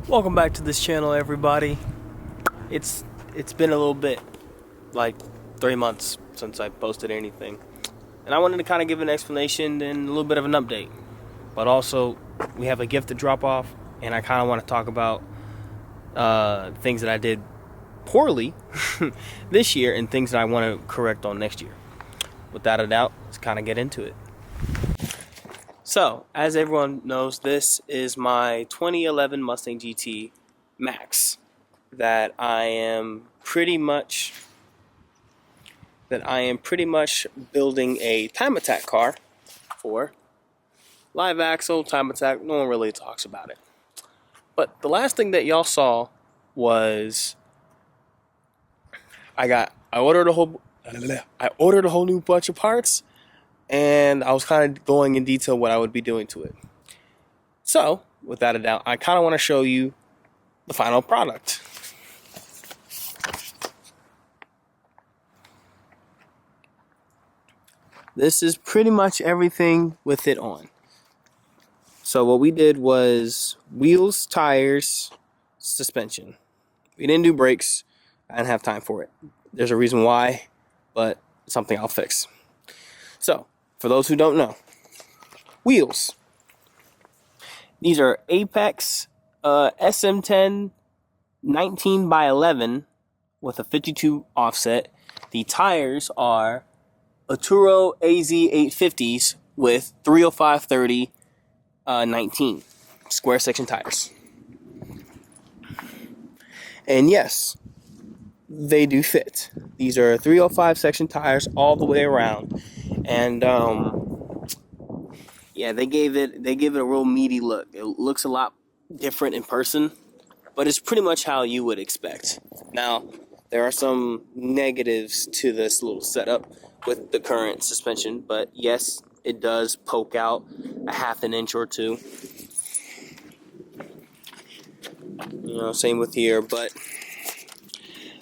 Welcome back to this channel, everybody. It's been a little bit, like 3 months since I posted anything, and I wanted to kind of give an explanation and a little bit of an update. But also, we have a gift to drop off, and I kind of want to talk about things that I did poorly this year and things that I want to correct on next year. Without a doubt, let's kind of get into it. So, as everyone knows, this is my 2011 Mustang GT Max that I am pretty much building a time attack car for. Live axle, time attack, no one really talks about it. But the last thing that y'all saw was I ordered a whole new bunch of parts. And I was kind of going in detail what I would be doing to it. So, without a doubt, I kind of want to show you the final product. This is pretty much everything with it on. So what we did was wheels, tires, suspension. We didn't do brakes. I didn't have time for it. There's a reason why, but it's something I'll fix. So, for those who don't know, wheels. These are Apex SM10 19x11 with a 52 offset. The tires are Arturo AZ 850s with 305/30 19 square section tires. And yes, they do fit. These are 305 section tires all the way around. And yeah, they gave it a real meaty look. It looks a lot different in person, but it's pretty much how you would expect. Now, there are some negatives to this little setup with the current suspension, but yes, it does poke out a half an inch or two. You know, same with here, but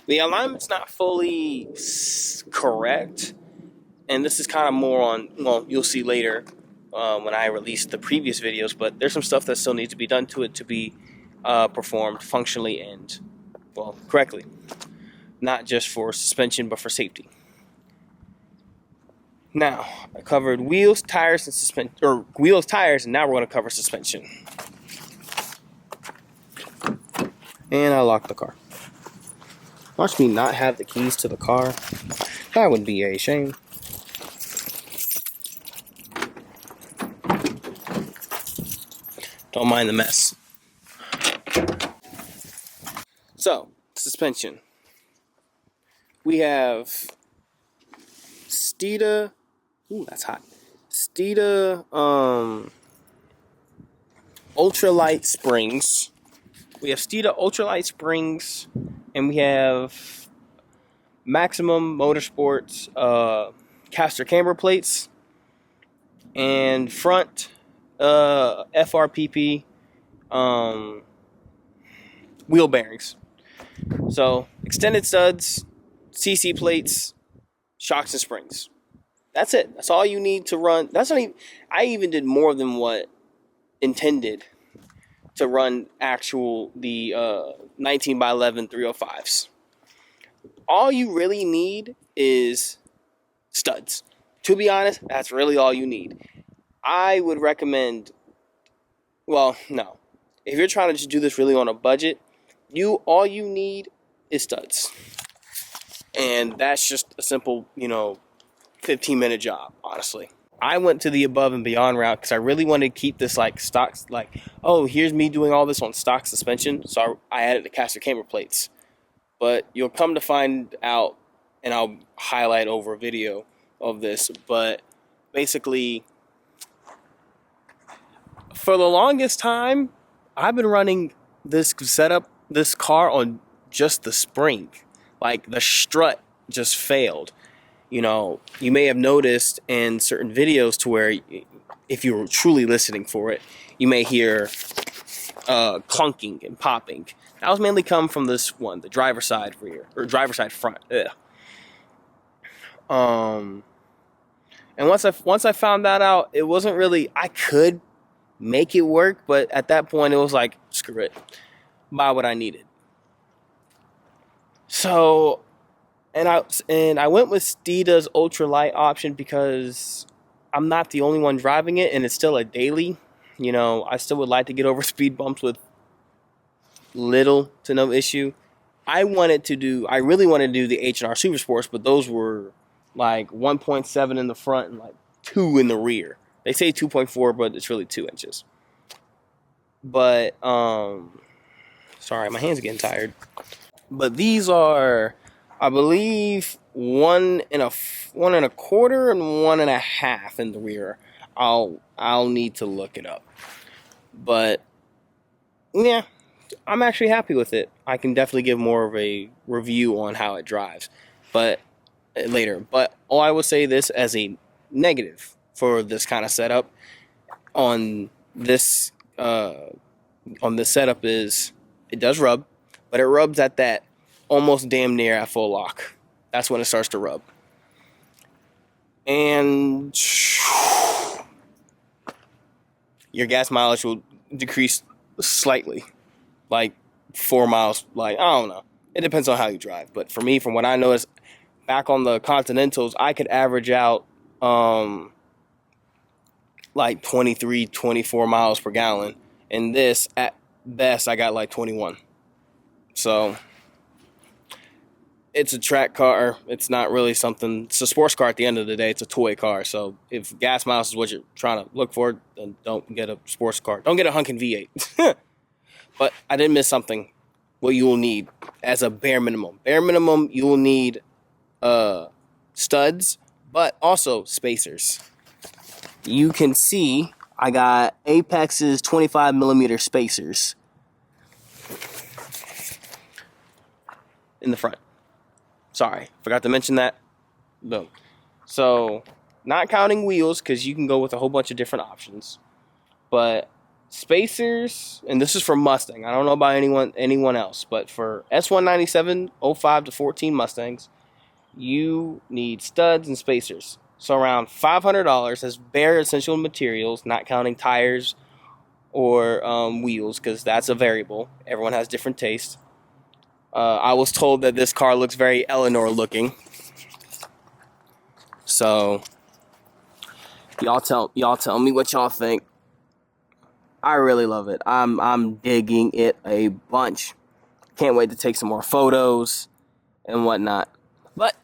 the alignment's not fully correct. And this is kind of more on, well, you'll see later when I release the previous videos, but there's some stuff that still needs to be done to it to be performed functionally and, well, correctly. Not just for suspension, but for safety. Now, I covered wheels, tires, and suspension, or wheels, tires, and now we're going to cover suspension. And I locked the car. Watch me not have the keys to the car. That would be a shame. Don't mind the mess. So, suspension. We have Steeda. Ooh, that's hot. Steeda ultralight springs. We have Steeda ultralight springs, and we have Maximum Motorsports caster camber plates, and front FRPP wheel bearings. So extended studs, CC plates, shocks and springs. That's it. That's all you need to run. That's not even, I even did more than what intended to run the 19x11 305s. All you really need is studs. To be honest, that's really all you need. I would recommend, well, no. If you're trying to just do this really on a budget, all you need is studs. And that's just a simple, 15-minute job, honestly. I went to the above and beyond route because I really wanted to keep this like stock, like, oh, here's me doing all this on stock suspension. So I added the caster camber plates. But you'll come to find out, and I'll highlight over a video of this, but basically, for the longest time, I've been running this car on just the spring. Like, the strut just failed. You may have noticed in certain videos to where, if you were truly listening for it, you may hear clunking and popping. That was mainly come from this one, the driver's side rear, or driver's side front. Ugh. And once I found that out, it wasn't really, I could make it work, but at that point it was like, screw it. buy what I needed. So, and I went with Steeda's ultralight option because I'm not the only one driving it, and it's still a daily. You know, I still would like to get over speed bumps with little to no issue. I really wanted to do the H&R Super Sports, but those were like 1.7 in the front and like 2 in the rear. They say 2.4, but it's really 2 inches. But sorry, my hands are getting tired. But these are, I believe, 1 1.25 and 1.5 in the rear. I'll need to look it up. But yeah, I'm actually happy with it. I can definitely give more of a review on how it drives, but later. But all I will say this as a negative for this kind of setup on this setup is it does rub, but it rubs at that almost damn near at full lock. That's when it starts to rub. And your gas mileage will decrease slightly, like 4 miles. Like, I don't know. It depends on how you drive. But for me, from what I noticed, back on the Continentals, I could average out like 23, 24 miles per gallon. And this, at best, I got like 21. So it's a track car. It's not really something. It's a sports car at the end of the day. It's a toy car. So if gas miles is what you're trying to look for, then don't get a sports car. Don't get a hunkin' V8. But I did miss something. What you will need as a bare minimum. Bare minimum, you will need studs, but also spacers. You can see I got Apex's 25 millimeter spacers in the front. Sorry, forgot to mention that. Boom. So, not counting wheels, because you can go with a whole bunch of different options. But spacers, and this is for Mustang. I don't know about anyone else, but for S197 05 to 14 Mustangs, you need studs and spacers. So around $500 as bare essential materials, not counting tires or wheels, because that's a variable. Everyone has different tastes. I was told that this car looks very Eleanor looking. So y'all tell me what y'all think. I really love it. I'm digging it a bunch. Can't wait to take some more photos and whatnot. But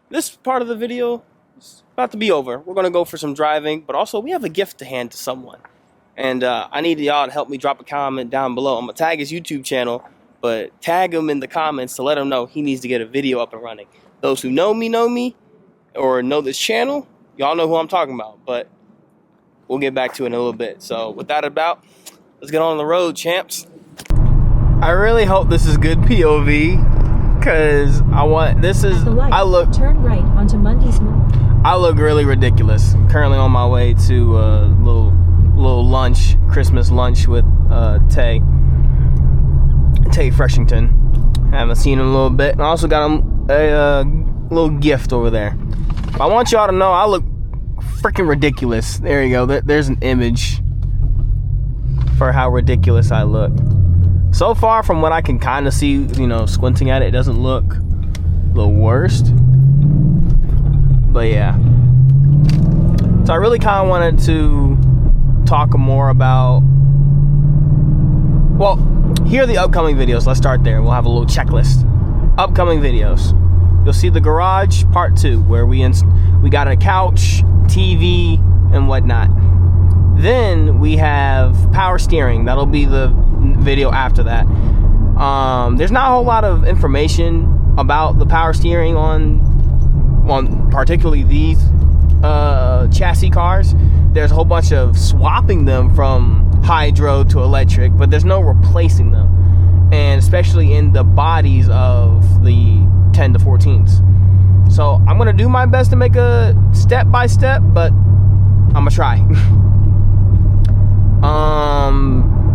this part of the video is about to be over. We're gonna go for some driving, but also we have a gift to hand to someone. And I need y'all to help me drop a comment down below. I'm gonna tag his YouTube channel, but tag him in the comments to let him know he needs to get a video up and running. Those who know me, or know this channel, y'all know who I'm talking about, but we'll get back to it in a little bit. So with that let's get on the road, champs. I really hope this is good POV, because turn right onto Mundy's Mill. I look really ridiculous. Currently on my way to a little lunch, Christmas lunch with Tay Freshington. I haven't seen him in a little bit. And I also got him a little gift over there. I want y'all to know I look freaking ridiculous. There you go. There's an image for how ridiculous I look. So far, from what I can kind of see, squinting at it, it doesn't look the worst. But yeah. So I really kind of wanted to talk more about, well, here are the upcoming videos. Let's start there. We'll have a little checklist. Upcoming videos. You'll see the garage part 2, where we got a couch, TV, and whatnot. Then we have power steering. That'll be the video after that. There's not a whole lot of information about the power steering on particularly these chassis cars. There's a whole bunch of swapping them from hydro to electric, but there's no replacing them, and especially in the bodies of the 10 to 14s. So I'm gonna do my best to make a step by step, but I'm gonna try.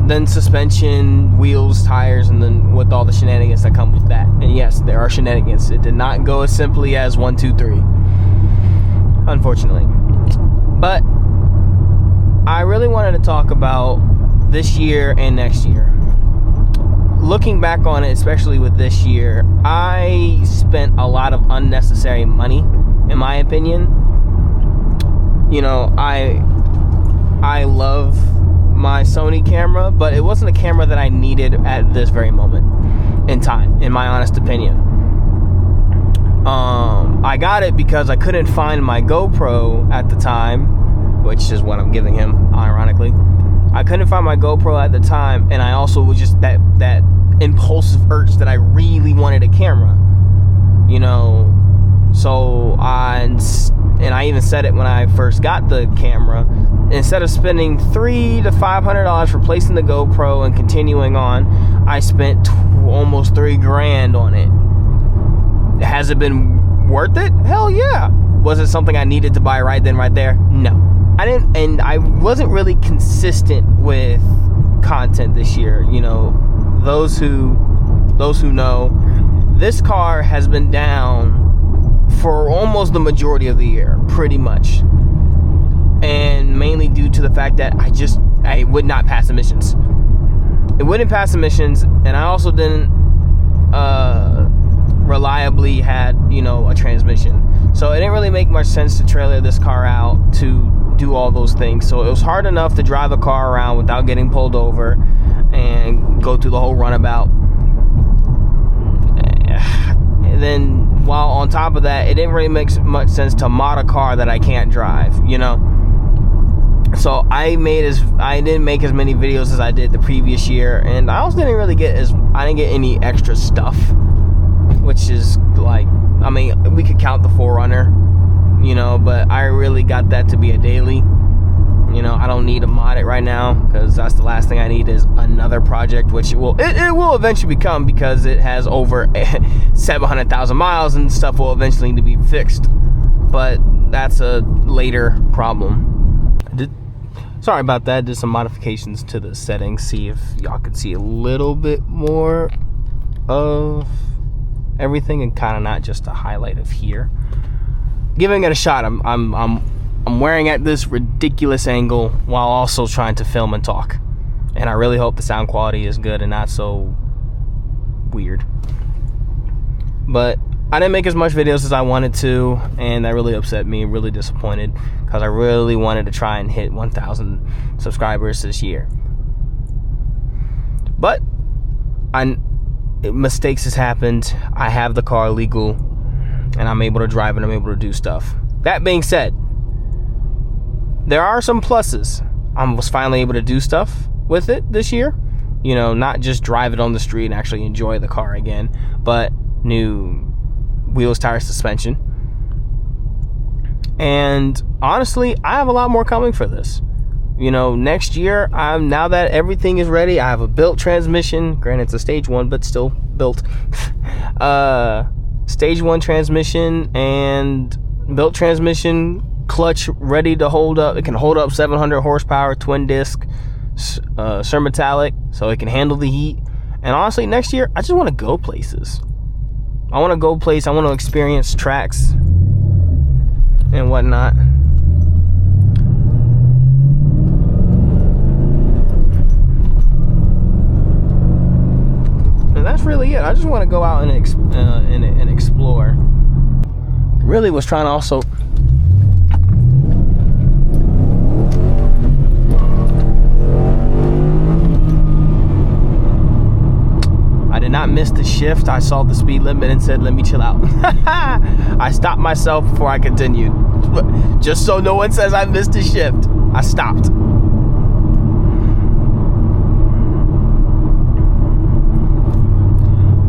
Then suspension, wheels, tires, and then with all the shenanigans that come with that. And yes, there are shenanigans. It did not go as simply as 1, 2, 3, unfortunately. But I really wanted to talk about this year and next year. looking back on it, especially with this year, I spent a lot of unnecessary money, in my opinion. You know, I love my Sony camera, but it wasn't a camera that I needed at this very moment in time, in my honest opinion. I got it because I couldn't find my GoPro at the time, which is what I'm giving him, ironically. I couldn't find my GoPro at the time, and I also was just that impulsive urge that I really wanted a camera, you know. So I even said it when I first got the camera. Instead of spending $300 to $500 replacing the GoPro and continuing on, I spent almost $3,000 on it. Has it been worth it? Hell yeah. Was it something I needed to buy right then, right there? No. I didn't, and I wasn't really consistent with content this year. You know, those who know, this car has been down for almost the majority of the year, pretty much, and mainly due to the fact that I would not pass emissions. It wouldn't pass emissions, and I also didn't reliably had, you know, a transmission. So it didn't really make much sense to trailer this car out to do all those things. So it was hard enough to drive a car around without getting pulled over and go through the whole runabout. And then while on top of that, it didn't really make much sense to mod a car that I can't drive, you know. So I didn't make as many videos as I did the previous year, and I also didn't really get any extra stuff, which is like, I mean, we could count the 4Runner, you know, but I really got that to be a daily. You know, I don't need to mod it right now, because that's the last thing I need is another project, which it will eventually become, because it has over 700,000 miles and stuff will eventually need to be fixed. But that's a later problem. Sorry about that. Did some modifications to the settings, see if y'all could see a little bit more of everything and kind of not just a highlight of here. Giving it a shot. I'm wearing at this ridiculous angle while also trying to film and talk. And I really hope the sound quality is good and not so weird. But I didn't make as much videos as I wanted to, and that really upset me, really disappointed, because I really wanted to try and hit 1,000 subscribers this year. But mistakes has happened. I have the car legal, and I'm able to drive and I'm able to do stuff. That being said, there are some pluses. I was finally able to do stuff with it this year. You know, not just drive it on the street and actually enjoy the car again, but new wheels, tires, suspension. And honestly, I have a lot more coming for this. You know, next year, now that everything is ready, I have a built transmission. Granted, it's a stage 1, but still built. Stage 1 transmission and built transmission, clutch ready to hold up. It can hold up 700 horsepower, twin disc, Surmetallic, so it can handle the heat. And honestly, next year, I just want to go places. I want to experience tracks and whatnot. And that's really it. I just want to go out and explore. Really was trying to also... I did not miss the shift. I saw the speed limit and said, let me chill out. I stopped myself before I continued. Just so no one says I missed the shift. I stopped.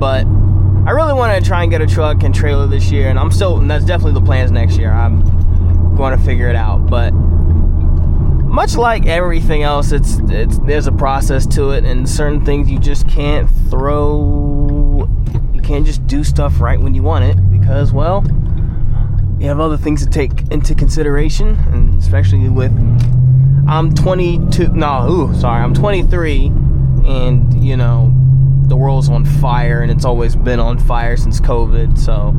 But I really wanted to try and get a truck and trailer this year, and that's definitely the plans next year. I'm going to figure it out. But much like everything else, there's a process to it, and certain things you just can't you can't just do stuff right when you want it, because, well, you have other things to take into consideration, and especially with, I'm 23, and, you know, the world's on fire, and it's always been on fire since COVID, so,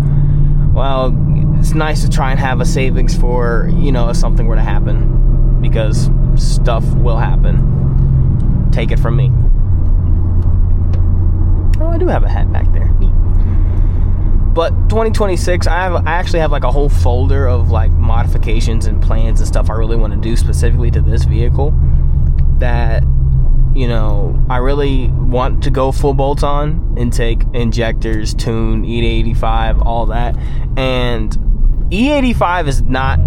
well, it's nice to try and have a savings for, you know, if something were to happen, because stuff will happen. Take it from me. do have a hat back there. Neat. But 2026, I actually have like a whole folder of like modifications and plans and stuff I really want to do specifically to this vehicle that, you know, I really want to go full bolt-on, intake, injectors, tune, E85, all that. And E85 is not,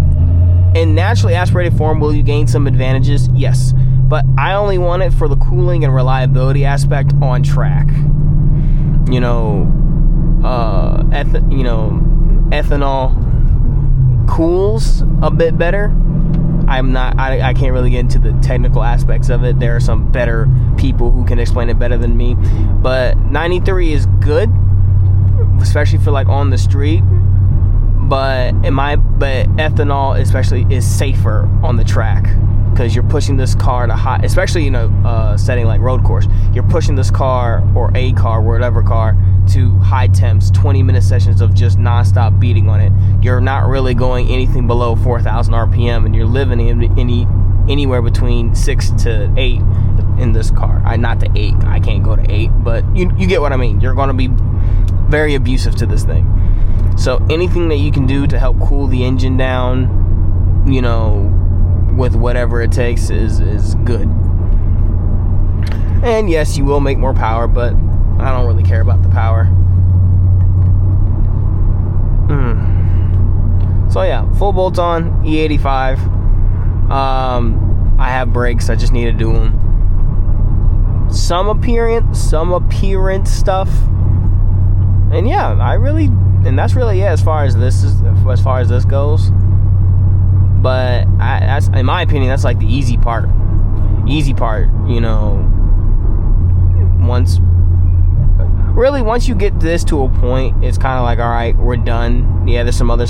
in naturally aspirated form, will you gain some advantages? Yes. But I only want it for the cooling and reliability aspect on track. You know, ethanol cools a bit better. I can't really get into the technical aspects of it. There are some better people who can explain it better than me. But 93 is good, especially for like on the street. But ethanol especially is safer on the track because you're pushing this car to high, especially setting like road course. You're pushing this car or a car, whatever car, to high temps, 20-minute sessions of just nonstop beating on it. You're not really going anything below 4,000 RPM, and you're living in anywhere between 6 to 8 in this car. Not to 8, I can't go to 8, but you get what I mean. You're going to be very abusive to this thing. So anything that you can do to help cool the engine down, you know, with whatever it takes is good. And yes, you will make more power, but I don't really care about the power. So yeah, full bolt-on, E85. I have brakes, I just need to do them. Some appearance stuff. And yeah, that's really it as far as this goes. But that's, in my opinion, that's like the easy part. You know, once you get this to a point, it's kind of like, all right, we're done. Yeah, there's other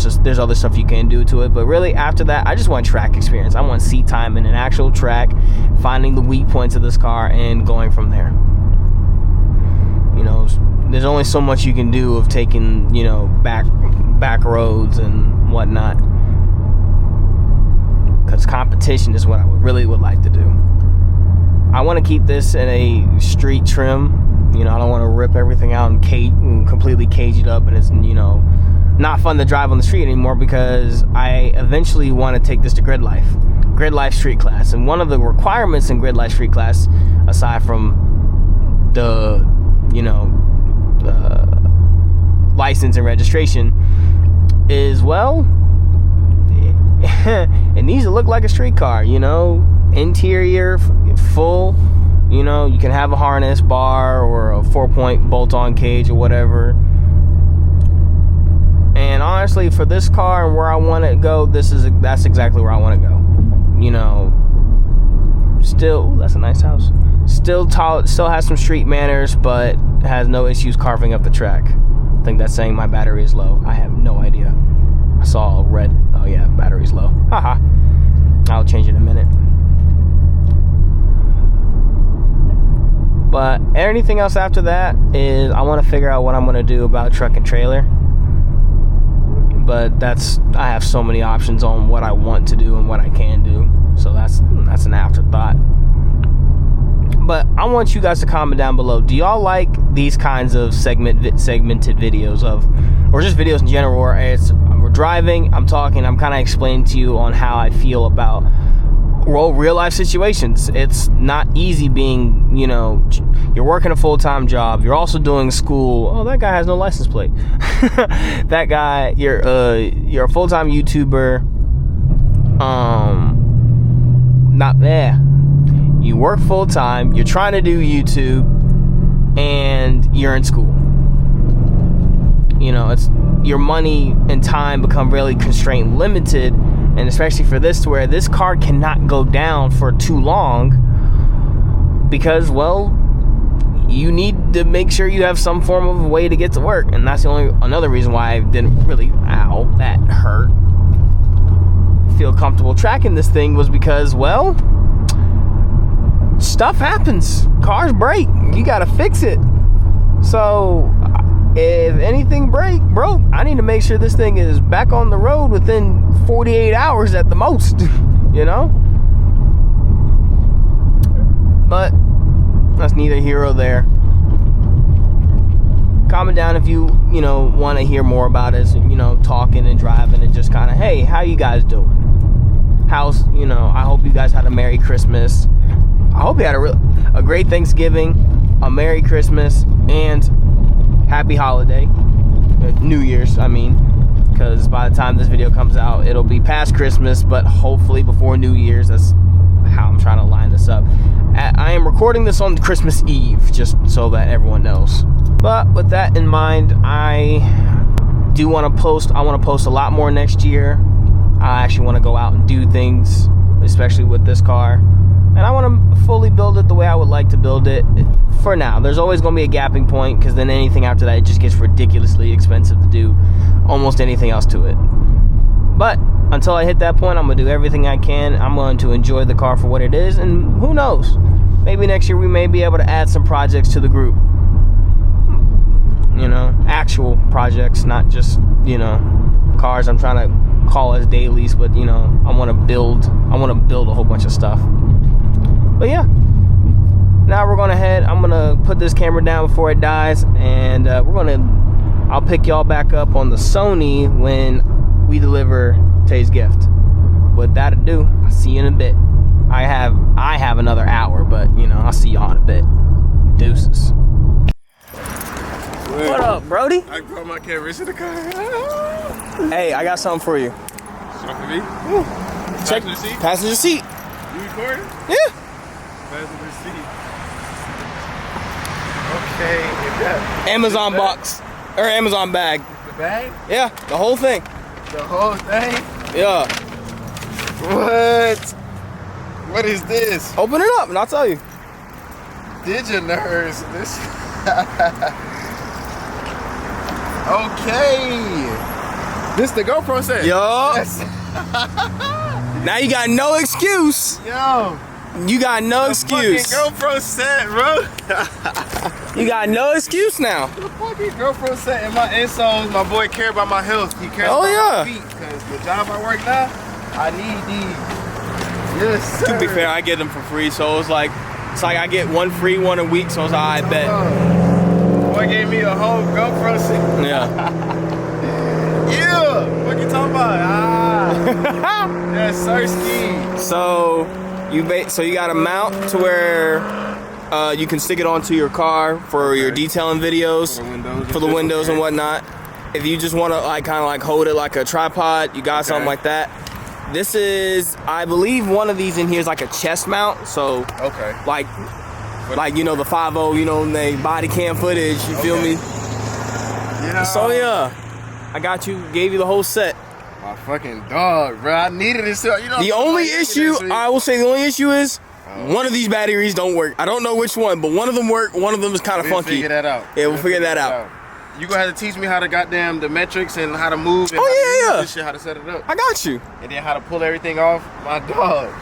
stuff you can do to it, but really after that, I just want track experience. I want seat time in an actual track, finding the weak points of this car and going from there. You know, there's only so much you can do of taking, you know, back roads and whatnot, because competition is what I would like to do. I want to keep this in a street trim. You know, I don't want to rip everything out and completely cage it up, and it's, you know, not fun to drive on the street anymore, because I eventually want to take this to grid life street class. And one of the requirements in grid life street class, aside from the, you know, license and registration, is, well, it needs to look like a street car, you know, interior full, you know, you can have a harness bar or a 4-point bolt-on cage or whatever. And honestly, for this car and where I want to go, that's exactly where I want to go. You know, still, that's a nice house. Still has some street manners, but has no issues carving up the track. I think that's saying my battery is low. I have no idea. I saw a red. Oh yeah, battery's low. Haha. I'll change it in a minute. But anything else after that is, I want to figure out what I'm going to do about truck and trailer. But I have so many options on what I want to do and what I can do. So that's an afterthought. But I want you guys to comment down below. Do y'all like these kinds of segmented videos or just videos in general, where we're driving, I'm talking, I'm kind of explaining to you on how I feel about real life situations. It's not easy being, you know, you're working a full-time job, you're also doing school. Oh, that guy has no license plate. That guy, you're a full-time YouTuber. You work full-time, you're trying to do YouTube, and you're in school. You know, it's your money and time become really constrained, limited. And especially for this, to where this car cannot go down for too long, because, well, you need to make sure you have some form of way to get to work. And that's another reason why I didn't really, that hurt, feel comfortable tracking this thing, was because, well, stuff happens. Cars break. You gotta fix it. So if anything broke, I need to make sure this thing is back on the road within 48 hours at the most, you know? But that's neither here or there. comment down if you want to hear more about us, talking and driving and just kind of, hey, how you guys doing? How's, I hope you guys had a Merry Christmas. I hope you had a great Thanksgiving, a Merry Christmas, and Happy Holiday. New Year's, I mean, because by the time this video comes out, it'll be past Christmas, but hopefully before New Year's. That's how I'm trying to line this up. I am recording this on Christmas Eve, just so that everyone knows. But with that in mind, I want to post a lot more next year. I actually want to go out and do things, especially with this car. And I want to fully build it the way I would like to build it for now. There's always going to be a gapping point, because then anything after that, it just gets ridiculously expensive to do almost anything else to it. But until I hit that point, I'm going to do everything I can. I'm going to enjoy the car for what it is. And who knows? Maybe next year we may be able to add some projects to the group. Actual projects, not just, cars I'm trying to call as dailies, but I want to build a whole bunch of stuff. But yeah, now we're gonna head. I'm gonna put this camera down before it dies, and I'll pick y'all back up on the Sony when we deliver Tay's gift. With that ado, I'll see you in a bit. I have another hour, but I'll see y'all in a bit. Deuces. What up, Brody? I brought my camera into the car. Hey, I got something for you. Something for me? Ooh. Check Passenger seat? Passenger seat. You recording? Yeah. Passenger seat. Okay. Amazon box. Or Amazon bag. The bag? Yeah, the whole thing. The whole thing? Yeah. What? What is this? Open it up and I'll tell you. Diginers. This. Okay. This the GoPro set? Yo. Yes. Now you got no excuse. Yo. You got no the excuse. Fucking GoPro set, bro. You got no excuse now. The fucking GoPro set in my insoles. My boy care about my health. He cares about my feet. Because the job I work now, I need these. Yes, sir. To be fair, I get them for free, so it's like I get one free one a week, so it's like, I bet. Boy gave me a whole GoPro set. Yeah. Yeah. What you talking about? Yes, sir, ski. So you got a mount to where you can stick it onto your car for your detailing videos, for the windows and whatnot. If you just want to kind of hold it like a tripod, you got something like that. This is, I believe, one of these in here is like a chest mount. So like the 5.0, and they body cam footage. You feel me? Yeah. So yeah, I got you. Gave you the whole set. My fucking dog, bro. I needed it. So the only issue, I will say, the only issue is one of these batteries don't work. I don't know which one, but one of them work. One of them is kind of funky. We'll figure that out. Yeah, we'll figure that out. You gonna have to teach me how to goddamn the metrics and how to move. And this shit, how to set it up. I got you. And then how to pull everything off. My dog.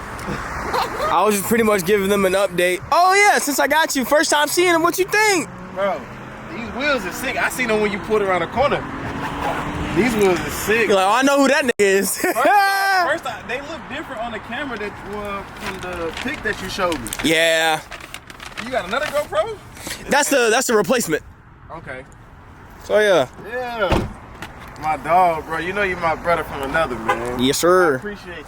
I was just pretty much giving them an update. Oh yeah, since I got you, first time seeing them, what you think? Bro, these wheels are sick. I seen them when you pulled around the corner. These wheels are sick. You're like, oh, I know who that nigga is. First, they look different on the camera from the pic that you showed me. Yeah. You got another GoPro? That's the replacement. Okay. So yeah. Yeah. My dog, bro. You know you're my brother from another, man. Yes, sir. I appreciate you.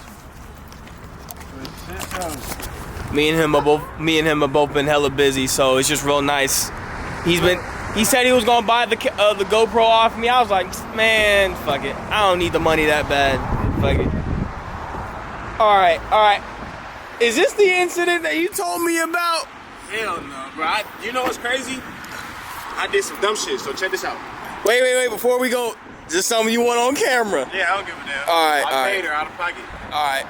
Me and him are both been hella busy, so it's just real nice. He said he was gonna buy the GoPro off me. I was like, man, fuck it. I don't need the money that bad. Fuck it. All right. Is this the incident that you told me about? Hell no, bro. You know what's crazy? I did some dumb shit, so check this out. Wait. Before we go, is this something you want on camera? Yeah, I don't give a damn. All right. I paid her out of pocket. All right.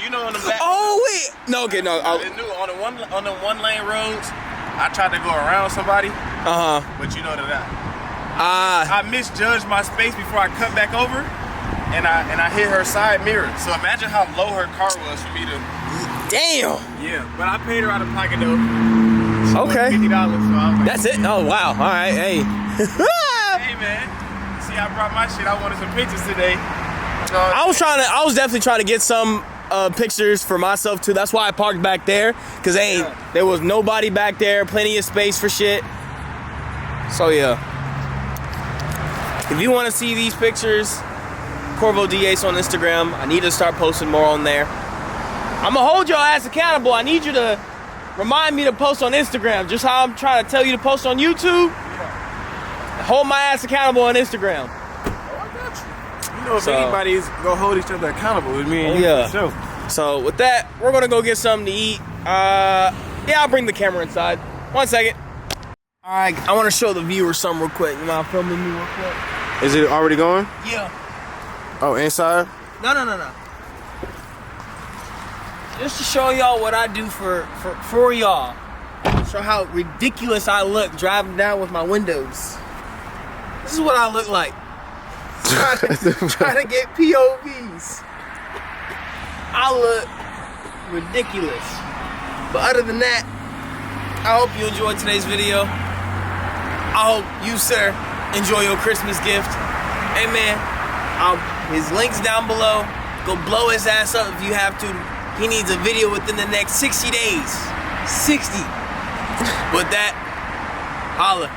You know on the back. Oh wait. No, okay, no. On the one lane roads, I tried to go around somebody. But you know that I misjudged my space before I cut back over, and I hit her side mirror. So imagine how low her car was for me to. Damn. Yeah, but I paid her out of pocket though. Okay. $50. So I was like, that's it. Oh wow. All right. Hey. Hey man. See, I brought my shit. I wanted some pictures today. So, I was definitely trying to get some pictures for myself too. That's why I parked back there, because there was nobody back there, plenty of space for shit. So yeah. If you want to see these pictures, Korvodace on Instagram. I need to start posting more on there. I'm gonna hold your ass accountable. I need you to remind me to post on Instagram, just how I'm trying to tell you to post on YouTube. Hold my ass accountable on Instagram. Oh, I got you. You know, if anybody's gonna hold each other accountable with me and you, for sure. So with that, we're gonna go get something to eat. Yeah, I'll bring the camera inside. 1 second. All right, I want to show the viewers something real quick. You mind filming me real quick? Is it already going? Yeah. Oh, inside? No. Just to show y'all what I do for y'all. Show how ridiculous I look driving down with my windows. This is what I look like. Trying to get POVs. I look ridiculous. But other than that, I hope you enjoyed today's video. I hope you, sir, enjoy your Christmas gift. Hey man, his link's down below. Go blow his ass up if you have to. He needs a video within the next 60 days. 60. With that, holla.